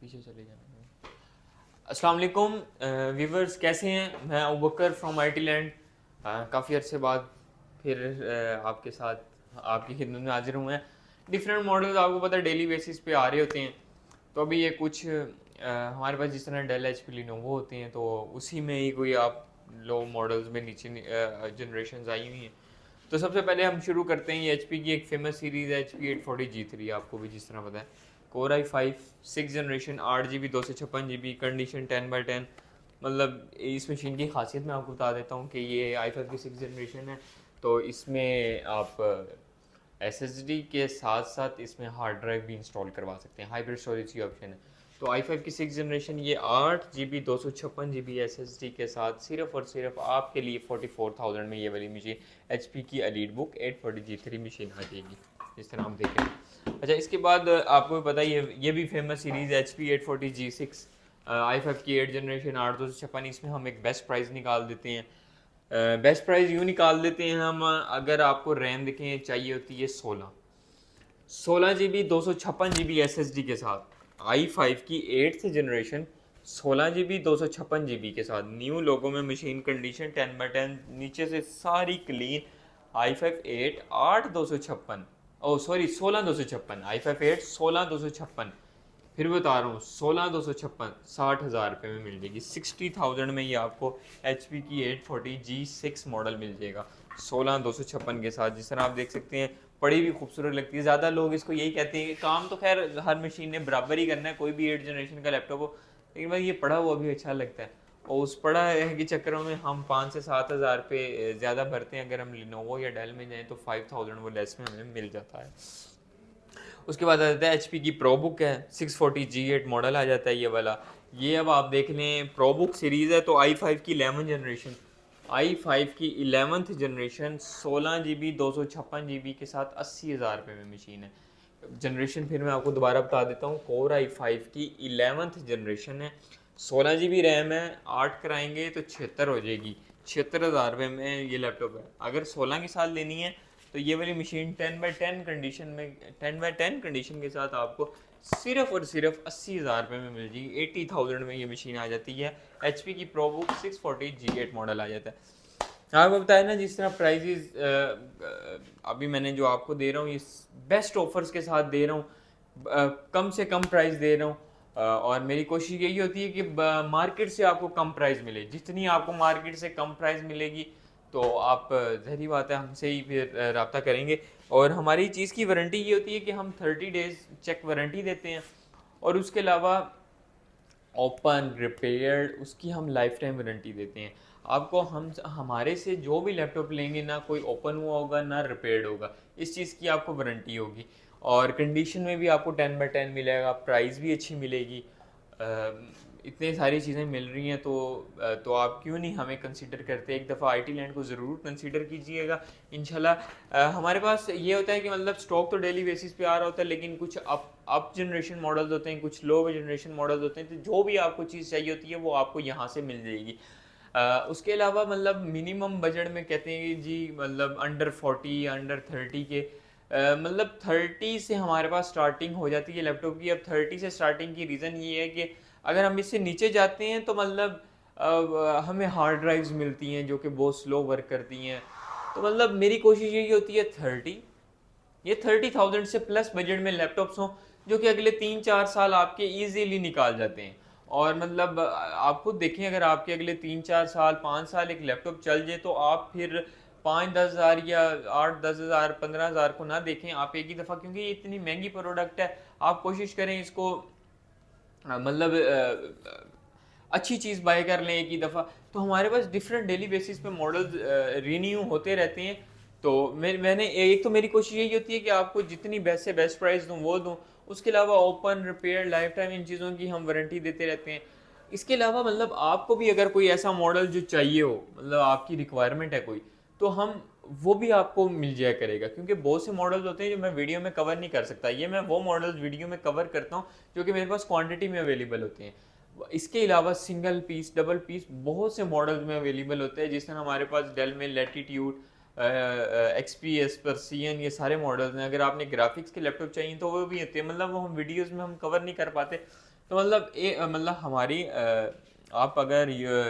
पीछे चले जाना। अस्सलाम वालेकुम व्यूवर्स, कैसे हैं? मैं अबूबकर फ्रॉम आईटी लैंड। काफ़ी अरसे बाद फिर आपके साथ आपकी खिदमत में हाजिर हुए हैं। डिफरेंट मॉडल्स आपको पता है डेली बेसिस पे आ रहे होते हैं। तो अभी ये कुछ हमारे पास जिस तरह डेल एच पी लिनोवो होते हैं, तो उसी में ही कोई आप लो मॉडल्स में नीचे जनरेशन आई हुई हैं। तो सबसे पहले हम शुरू करते हैं एच पी की एक फेमस सीरीज़ है HP 840G3। आपको भी जिस तरह पता है, core i5 6 generation 8 GB 256 GB, condition 10/10। मतलब इस मशीन की खासियत मैं आपको बता देता हूँ कि ये i5 की 6 जनरेशन है। तो इसमें आप SSD के साथ साथ इसमें हार्ड ड्राइव भी इंस्टॉल करवा सकते हैं। हाइब्रिड स्टोरेज की ऑप्शन है। तो i5 की 6 जनरेशन ये 8 GB 256 GB SSD के साथ सिर्फ और सिर्फ आपके लिए 44,000 में ये वाली मशीन HP की एलीट बुक 840G3 मशीन आ जाएगी, जिस तरह हम देखें। अच्छा, इसके बाद आपको भी पता है ये भी famous series HP 840G6, i5 की 8 जनरेशन 8 256। इसमें हम एक बेस्ट प्राइस निकाल देते हैं। बेस्ट प्राइस यूँ निकाल देते हैं हम, अगर आपको रैम देखें चाहिए होती है 16 GB 256 GB SSD के साथ, i5 की 8th जनरेशन 16 GB 256 GB के साथ, न्यू लोगो में मशीन, कंडीशन 10/10, नीचे से सारी क्लीन। i5 8 8 256, ओ सॉरी 16 256, i5 8 16 256, फिर बता रहा हूँ 16 256, 60,000 रुपये में मिल जाएगी। 60,000 में ये आपको HP की 840G6 मॉडल मिल जाएगा 16 256 के साथ। जिस तरह आप देख सकते हैं, बड़ी भी खूबसूरत लगती है। ज़्यादा लोग इसको यही कहते हैं कि काम तो खैर हर मशीन ने बराबर ही करना है, कोई भी 8 जनरेशन का लैपटॉप हो, लेकिन भाई ये पढ़ा हुआ भी अच्छा लगता है। और उस पढ़ा है के चक्करों में हम 5 से 7 हज़ार रुपये ज़्यादा भरते हैं। अगर हम लिनोवो या डेल में जाएँ तो 5,000 वो लेस में हमें मिल जाता है। उसके बाद आ जाता है HP की प्रो बुक है, 640G8 मॉडल आ जाता है ये वाला। ये अब आप देख लें, प्रो बुक सीरीज़ है। तो i5 की 11 जनरेशन, i5 की 11th जनरेशन 16 GB 256 GB के साथ 80,000 रुपये में मशीन है। जनरेशन फिर मैं आपको दोबारा बता देता हूँ, कोर i5 की 11th जनरेशन है, 16 GB रैम है, 8 कराएंगे तो 76 हो जाएगी। 76,000 रुपये में ये लैपटॉप है। अगर 16 के साथ लेनी है तो ये वाली मशीन 10/10 कंडीशन में, 10/10 कंडीशन के साथ आपको सिर्फ और सिर्फ 80,000 रुपये में मिल जाएगी। 80,000 में ये मशीन आ जाती है। HP की प्रो बुक 640G8 मॉडल आ जाता है। आपको बताया ना, जिस तरह प्राइजेज अभी मैंने जो आपको दे रहा हूँ, ये बेस्ट ऑफर्स के साथ दे रहा हूँ, कम से कम प्राइस दे रहा हूँ। और मेरी कोशिश यही होती है कि मार्केट से आपको कम प्राइस मिले। जितनी आपको मार्केट से कम प्राइस मिलेगी तो आप ज़ाहिर बात है हमसे ही फिर रब्ता करेंगे। और हमारी चीज़ की वारंटी ये होती है कि हम 30 डेज़ चेक वारंटी देते हैं, और उसके अलावा ओपन रिपेयर्ड उसकी हम लाइफ टाइम वारंटी देते हैं। आपको हम हमारे से जो भी लैपटॉप लेंगे, ना कोई ओपन हुआ होगा ना रिपेयर्ड होगा, इस चीज़ की आपको वारंटी होगी। और कंडीशन में भी आपको 10/10 मिलेगा, प्राइस भी अच्छी मिलेगी। इतनी सारी चीज़ें मिल रही हैं तो आप क्यों नहीं हमें कंसीडर करते? एक दफ़ा आईटी लैंड को ज़रूर कंसीडर कीजिएगा। इंशाल्लाह हमारे पास ये होता है कि मतलब स्टॉक तो डेली बेसिस पे आ रहा होता है, लेकिन कुछ अप जनरेशन मॉडल्स होते हैं, कुछ लो जनरेशन मॉडल्स होते हैं। तो जो भी आपको चीज़ चाहिए होती है वो आपको यहाँ से मिल जाएगी। उसके अलावा मतलब मिनिमम बजट में कहते हैं कि जी मतलब अंडर 40 अंडर 30 के, मतलब 30 से हमारे पास स्टार्टिंग हो जाती है लैपटॉप की। अब 30 से स्टार्टिंग की रीज़न ये है कि अगर हम इससे नीचे जाते हैं तो मतलब हमें हार्ड ड्राइव्स मिलती हैं जो कि बहुत स्लो वर्क करती हैं। तो मतलब मेरी कोशिश यही होती है 30,000 से प्लस बजट में लैपटॉप्स हों, जो कि अगले 3-4 साल आपके ईजीली निकाल जाते हैं। और मतलब आप खुद देखें, अगर आपके अगले 3-4 साल 5 साल एक लैपटॉप चल जाए, तो आप फिर 5-10 हज़ार या 8-10 हज़ार 15 हज़ार को ना देखें आप एक ही दफ़ा, क्योंकि ये इतनी महंगी प्रोडक्ट है। आप कोशिश करें इसको मतलब अच्छी चीज़ बाय कर लें एक ही दफ़ा। तो हमारे पास डिफरेंट डेली बेसिस पे मॉडल्स रीन्यू होते रहते हैं। तो मैंने एक तो मेरी कोशिश यही होती है कि आपको जितनी बेस्ट से बेस्ट प्राइस दूँ वो दूँ। उसके अलावा open repair life time in चीज़ों की हम वारंटी देते रहते हैं। इसके अलावा मतलब आपको भी अगर कोई ऐसा मॉडल जो चाहिए हो, मतलब आपकी रिक्वायरमेंट है कोई, तो हम वो भी आपको मिल जाया करेगा। क्योंकि बहुत से मॉडल्स होते हैं जो मैं वीडियो में कवर नहीं कर सकता। ये मैं वो मॉडल्स वीडियो में कवर करता हूँ जो कि मेरे पास क्वांटिटी में अवेलेबल होते हैं। इसके अलावा सिंगल पीस डबल पीस बहुत से मॉडल्स में अवेलेबल होते हैं। जिस तरह हमारे पास डेल में लैटिट्यूड XPS पर CN, ये सारे मॉडल्स हैं। अगर आपने ग्राफिक्स के लैपटॉप चाहिए तो वो भी होते हैं, मतलब वो हम वीडियोस में हम कवर नहीं कर पाते। तो मतलब मतलब हमारी आप अगर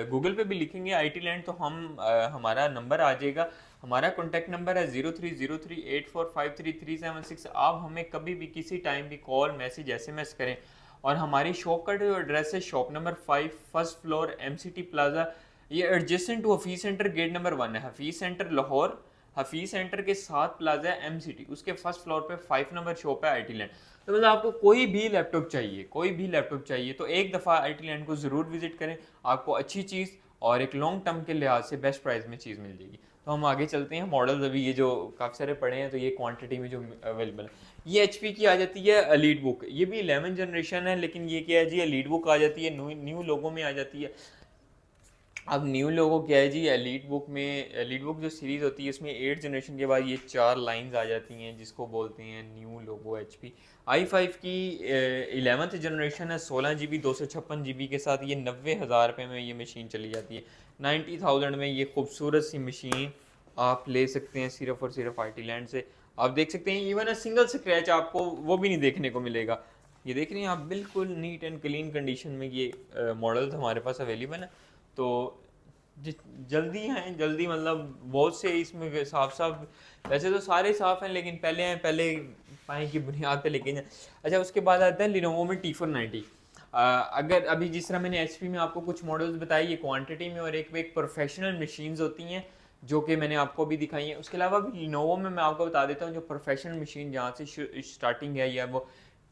गूगल पे भी लिखेंगे IT लैंड तो हमारा नंबर आ जाएगा। हमारा कॉन्टैक्ट नंबर है 030384533376। आप हमें कभी भी किसी टाइम भी कॉल, मैसेज, SMS करें। और हमारी शॉप का जो एड्रेस है, shop number 5, first floor, MCT plaza, ये adjacent to Hafeez centre, gate number 1 है। हफीज सेंटर लाहौर, हफीज सेंटर के साथ प्लाजा है MCT, उसके फर्स्ट फ्लोर पे 5 नंबर शॉप है IT लैंड। तो मतलब आपको कोई भी लैपटॉप चाहिए, कोई भी लैपटॉप चाहिए तो एक दफ़ा IT लैंड को ज़रूर विजिट करें। आपको अच्छी चीज़ और एक लॉन्ग टर्म के लिहाज से बेस्ट प्राइस में चीज़ मिल जाएगी। तो हम आगे चलते हैं। मॉडल्स अभी ये जो काफ़ी सारे पड़े हैं, तो ये क्वांटिटी में जो अवेलेबल है, ये HP की आ जाती है एलीट बुक। ये भी 11 जनरेशन है, लेकिन ये क्या है जी, एलीट बुक आ जाती है, न्यू लोगों में आ जाती है। अब न्यू लोगो क्या है जी, एलीट बुक में, एलीट बुक जो सीरीज़ होती है इसमें 8 जनरेशन के बाद ये 4 लाइंस आ जाती हैं, जिसको बोलते हैं न्यू लोगो HP। i5 की 11th जनरेशन है, 16 GB 256 GB के साथ। ये 90,000 रुपये में ये मशीन चली जाती है। 90,000 में ये खूबसूरत सी मशीन आप ले सकते हैं सिर्फ और सिर्फ IT लैंड से। आप देख सकते हैं इवन सिंगल स्क्रैच आपको वो भी नहीं देखने को मिलेगा। ये देख रहे हैं आप, बिल्कुल नीट एंड क्लीन कंडीशन में ये मॉडल्स हमारे पास अवेलेबल हैं। तो जल्दी हैं, जल्दी मतलब बहुत से इसमें साफ साफ, वैसे तो सारे साफ हैं, लेकिन पहले पाए की बुनियाद पे लेके जाए। अच्छा, उसके बाद आता है लिनोवो में T490। अगर अभी जिस तरह मैंने HP में आपको कुछ मॉडल्स बताए, ये क्वांटिटी में, और एक प्रोफेशनल मशीन्स होती हैं जो कि मैंने आपको भी दिखाई है। उसके अलावा भी लिनोवो में मैं आपको बता देता हूँ, जो प्रोफेशनल मशीन जहाँ से स्टार्टिंग है, या वो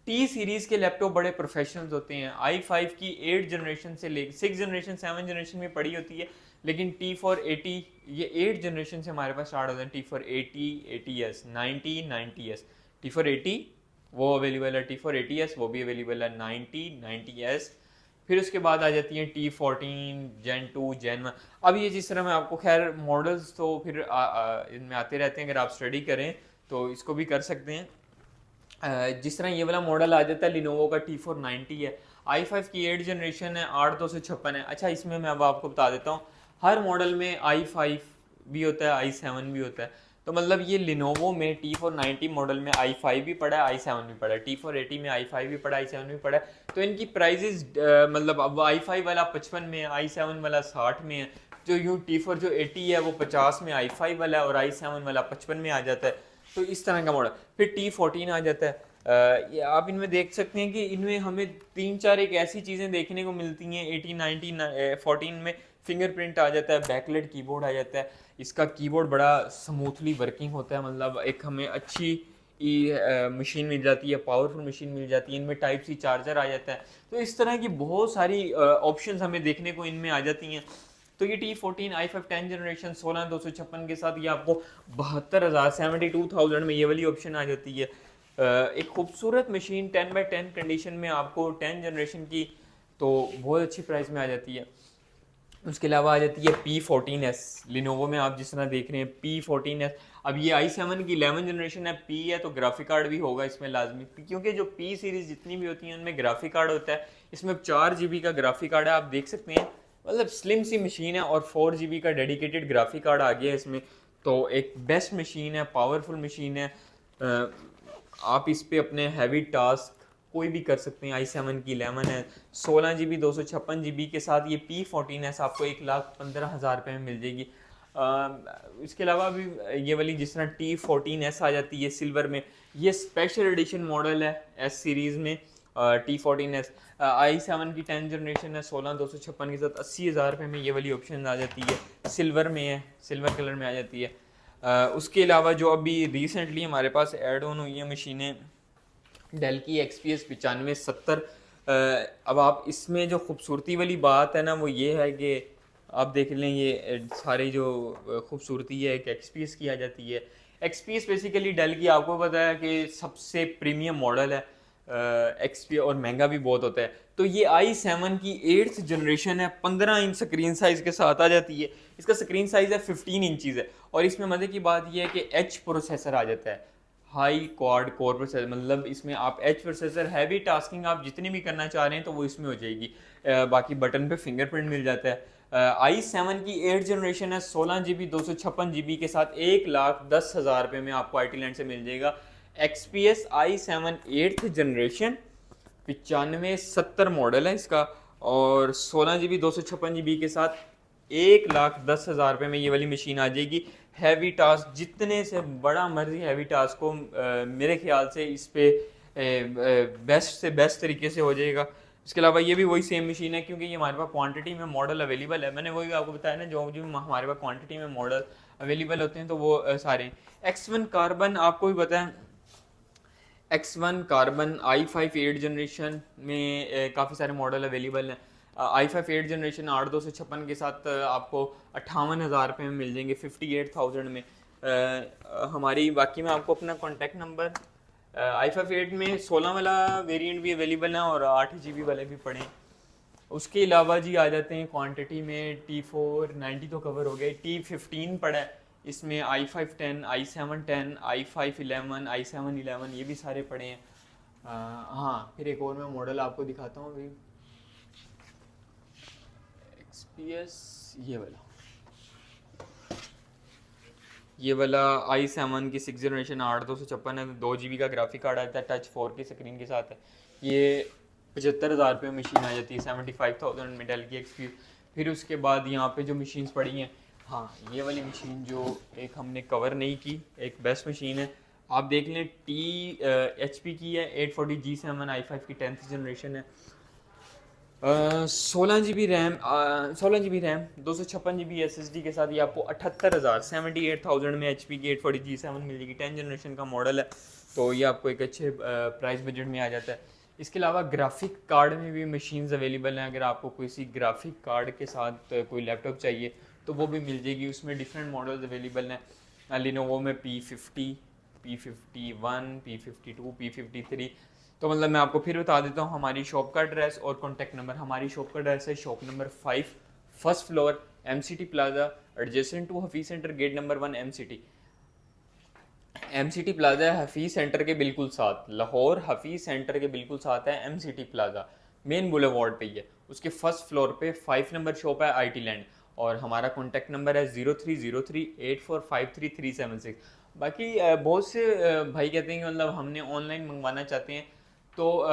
T सीरीज़ के लैपटॉप बड़े प्रोफेशनल्स होते हैं। i5 की 8 जनरेशन से ले 6 जनरेशन 7 जनरेशन में पड़ी होती है, लेकिन T480 ये 8 जनरेशन से हमारे पास स्टार्ट होता है। T480, 80S, 90, 90S, T480 वो अवेलेबल है, T480S वो भी अवेलेबल है, 90, 90S। फिर उसके बाद आ जाती है T14, Gen 2, Gen 1। अब ये जिस तरह मैं आपको, खैर मॉडल्स तो फिर इनमें आते रहते हैं, अगर आप स्टडी करें तो इसको भी कर सकते हैं। जिस तरह ये वाला मॉडल आ जाता है लिनोवो का T490 है, i5 की 8 जनरेशन है, 8256 है। अच्छा, इसमें मैं अब आपको बता देता हूँ, हर मॉडल में i5 भी होता है, i7 भी होता है। तो मतलब ये लिनोवो में T490 मॉडल में i5 भी पड़ा है, i7 भी पड़ा है, T480 में i5 भी पड़ा है, i7 भी पड़ा है। तो इनकी प्राइजेज मतलब अब i5 वाला 55 में है, i7 वाला 60 में है। जो यूँ T4 जो 80 है वो 50 में i5 वाला है, और i7 वाला 55 में आ जाता है। तो इस तरह का मॉडल। फिर T14 आ जाता है। ये आप इनमें देख सकते हैं कि इनमें हमें 3-4 एक ऐसी चीज़ें देखने को मिलती हैं। 80, 90, 14 में फिंगरप्रिंट आ जाता है, बैकलाइट कीबोर्ड आ जाता है। इसका कीबोर्ड बड़ा स्मूथली वर्किंग होता है, मतलब एक हमें अच्छी मशीन मिल जाती है, पावरफुल मशीन मिल जाती है। इनमें टाइप सी चार्जर आ जाता है। तो इस तरह की बहुत सारी ऑप्शंस हमें देखने को इनमें आ जाती हैं। तो ये T14 i5 10 जनरेशन 16 256 के साथ ये आपको 72,000 72,000 में ये वाली ऑप्शन आ जाती है। एक खूबसूरत मशीन 10x10 कंडीशन में आपको 10 जनरेशन की, तो बहुत अच्छी प्राइस में आ जाती है। उसके अलावा आ जाती है P14S। लिनोवो में आप जिस तरह देख रहे हैं P14S। अब ये i7 की 11 जनरेशन है, P है तो ग्राफिक कार्ड भी होगा इसमें लाजमी, क्योंकि जो P सीरीज़ जितनी भी होती हैं उनमें ग्राफिक कार्ड होता है। इसमें 4 GB का ग्राफिक कार्ड है, आप देख सकते हैं, मतलब स्लिम सी मशीन है, और 4 GB का डेडिकेटेड ग्राफिक कार्ड आ गया है इसमें। तो एक बेस्ट मशीन है, पावरफुल मशीन है। आप इस पे अपने हैवी टास्क कोई भी कर सकते हैं। i7 की 11 है, 16 GB 256 GB के साथ। ये P14S आपको 1,15,000 रुपये में मिल जाएगी। इसके अलावा भी ये वाली जिस तरह T14S आ जाती है सिल्वर में, ये स्पेशल एडिशन मॉडल है S सीरीज़ में। T14S i7 की 10 जनरेशन है, 16 256 के साथ 80,000 रुपये में ये वाली ऑप्शन आ जाती है। सिल्वर में है, सिल्वर कलर में आ जाती है। उसके अलावा जो अभी रिसेंटली हमारे पास ऐड ऑन हुई है मशीनें, डेल की XPS 9570। अब आप इसमें जो खूबसूरती वाली बात है ना, वो ये है कि आप देख लें, ये सारी जो खूबसूरती है एक XPS की आ जाती है। XPS बेसिकली डेल की, आपको पता है कि सबसे प्रीमियम मॉडल है XPS, और महंगा भी बहुत होता है। तो ये i7 की 8th जनरेशन है, 15 इंच स्क्रीन साइज़ के साथ आ जाती है। इसका स्क्रीन साइज़ है 15 इंचज़ है, और इसमें मज़े की बात यह है कि H प्रोसेसर आ जाता है, हाई क्वाड कोर प्रोसेसर। मतलब इसमें आप H प्रोसेसर, हैवी टास्किंग आप जितनी भी करना चाह रहे हैं तो वो इसमें हो जाएगी। बाकी बटन पे फिंगरप्रिंट मिल जाता है। i7 की 8 जनरेशन है, 16 GB 256 GB के साथ 1,10,000 रुपये में आपको IT लैंड से मिल जाएगा। XPS i7 8th generation 9570 model है इसका, और 16 GB 256 GB के साथ 1,10,000 रुपये में ये वाली मशीन आ जाएगी। हैवी टास्क, जितने से बड़ा मर्जी हैवी टास्क को मेरे ख्याल से इस पे बेस्ट से बेस्ट तरीके से हो जाएगा। इसके अलावा ये भी वही सेम मशीन है, क्योंकि ये हमारे पास क्वांटिटी में मॉडल अवेलेबल है। मैंने वही आपको बताया ना, जो जो हमारे पास क्वांटिटी में मॉडल अवेलेबल होते हैं तो वो सारे। X1 कार्बन आपको भी पता है, X1 कार्बन i5 8 जनरेशन में काफ़ी सारे मॉडल अवेलेबल हैं। i5 8 जनरेशन 8256 के साथ आपको 58,000 रुपये में मिल जाएंगे, 58,000 में। हमारी बाकी में आपको अपना कॉन्टैक्ट नंबर, i5 8 में 16 वाला वेरिएंट भी अवेलेबल है और 8 GB वाले भी पड़े हैं। उसके अलावा जी आ जाते हैं क्वांटिटी में, T490 तो कवर हो गया, T15 पड़ा है, इसमें i5 10, i7 10, i5 11, i7 11 ये भी सारे पड़े हैं। हाँ, फिर एक और मैं मॉडल आपको दिखाता हूँ अभी, XPS ये वाला i7 की 6 जनरेशन 8256 है, 2 GB का ग्राफिक कार्ड आता है, टच 4 की स्क्रीन के साथ है। ये 75,000 रुपये मशीन आ जाती है, 75,000 में डेल की एक्सपीरियंस। फिर उसके बाद यहाँ पे जो मशीन्स पड़ी हैं, हाँ ये वाली मशीन जो एक हमने कवर नहीं की, एक बेस्ट मशीन है, आप देख लें, HP की है, 840G7 i5 की 10th जनरेशन है। 16 GB RAM, 16 GB RAM, 256 GB SSD के साथ ये आपको 78,000 78,000 में HP की 840G7 मिल जाएगी। 10 जनरेशन का मॉडल है, तो ये आपको एक अच्छे प्राइस बजट में आ जाता है। इसके अलावा ग्राफिक कार्ड में भी मशीन्स अवेलेबल हैं। अगर आपको किसी ग्राफिक कार्ड के साथ कोई लैपटॉप चाहिए तो वो भी मिल जाएगी। उसमें डिफरेंट मॉडल्स अवेलेबल हैं। लिनोवो में P50, P51, P52, P53। तो मतलब मैं आपको फिर बता देता हूँ हमारी शॉप का एड्रेस और कॉन्टैक्ट नंबर। हमारी शॉप का एड्रेस है shop number 5, first floor, MCT plaza, adjacent to Hafeez centre, gate number 1 MCT plaza है हफीज सेंटर के बिल्कुल साथ, लाहौर हफीज सेंटर के बिल्कुल साथ है MCT प्लाजा, मेन बुलेवार्ड पे ही है। उसके फर्स्ट फ्लोर पे 5 नंबर शॉप है IT लैंड, और हमारा कॉन्टैक्ट नंबर है 030384533376। बाकी बहुत से भाई कहते हैं कि मतलब हमने ऑनलाइन मंगवाना चाहते हैं, तो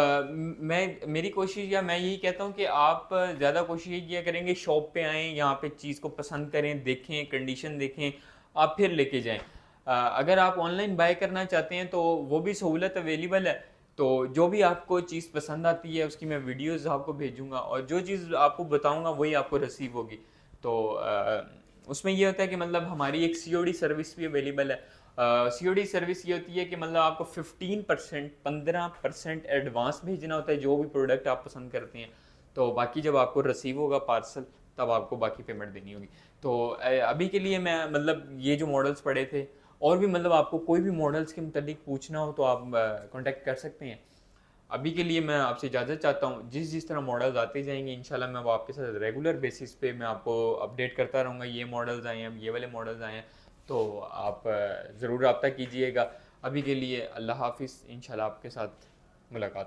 मेरी कोशिश, या मैं यही कहता हूँ कि आप ज़्यादा कोशिश ये किया करेंगे, शॉप पे आएँ, यहाँ पे चीज़ को पसंद करें, देखें, कंडीशन देखें, आप फिर लेके जाएं। अगर आप ऑनलाइन बाय करना चाहते हैं तो वो भी सहूलत अवेलेबल है। तो जो भी आपको चीज़ पसंद आती है उसकी मैं वीडियोस आपको भेजूंगा, और जो चीज़ आपको बताऊंगा वही आपको रिसीव होगी। तो उसमें ये होता है कि मतलब हमारी एक COD सर्विस भी अवेलेबल है। COD सर्विस ये होती है कि मतलब आपको 15% एडवांस भेजना होता है जो भी प्रोडक्ट आप पसंद करते हैं। तो बाकी जब आपको रिसीव होगा पार्सल, तब आपको बाकी पेमेंट देनी होगी। तो अभी के लिए मैं मतलब ये जो मॉडल्स पड़े थे, और भी मतलब आपको कोई भी मॉडल्स के मुतालिक पूछना हो तो आप कांटेक्ट कर सकते हैं। अभी के लिए मैं आपसे इजाज़त चाहता हूँ। जिस जिस तरह मॉडल्स आते जाएंगे इंशाल्लाह मैं वो आपके साथ रेगुलर बेसिस पे मैं आपको अपडेट करता रहूँगा। ये मॉडल्स आए हैं, ये वाले मॉडल्स आए हैं, तो आप ज़रूर रब्ता कीजिएगा। अभी के लिए अल्लाह हाफिज़, इंशाल्लाह आपके साथ मुलाकात।